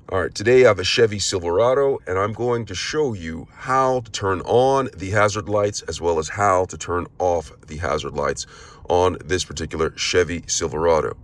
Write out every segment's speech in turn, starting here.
All right, today I have a Chevy Silverado, and I'm going to show you how to turn on the hazard lights as well as how to turn off the hazard lights on this particular Chevy Silverado.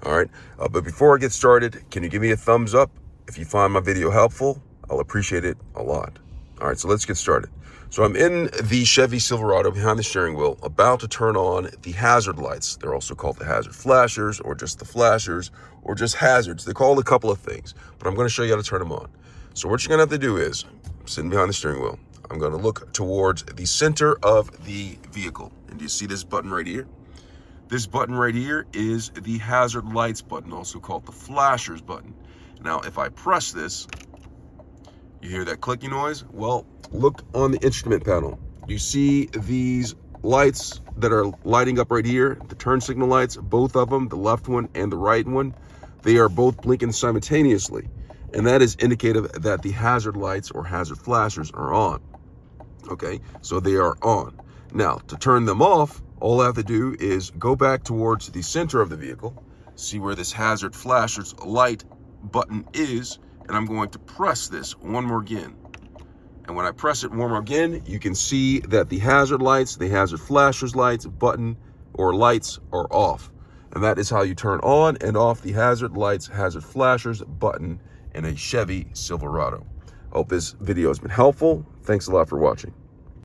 All right, but before I get started, can you give me a thumbs up if you find my video helpful? I'll appreciate it a lot. All right, so let's get started. So I'm in the Chevy Silverado behind the steering wheel, about to turn on the hazard lights. They're also called the hazard flashers, or just the flashers, or just hazards. They're called a couple of things, but I'm going to show you how to turn them on. So what you're going to have to do is, I'm sitting behind the steering wheel, I'm going to look towards the center of the vehicle. And do you see this button right here? This button right here is the hazard lights button, also called the flashers button. Now, if I press this, you hear that clicking noise? Well, look on the instrument panel. You see these lights that are lighting up right here, the turn signal lights, both of them, the left one and the right one, they are both blinking simultaneously. And that is indicative that the hazard lights or hazard flashers are on. Okay, so they are on. Now, to turn them off, all I have to do is go back towards the center of the vehicle, see where this hazard flashers light button is, and I'm going to press this one more again. And when I press it one more again, you can see that the hazard lights, the hazard flashers lights button or lights are off. And that is how you turn on and off the hazard lights, hazard flashers button in a Chevy Silverado. I hope this video has been helpful. Thanks a lot for watching.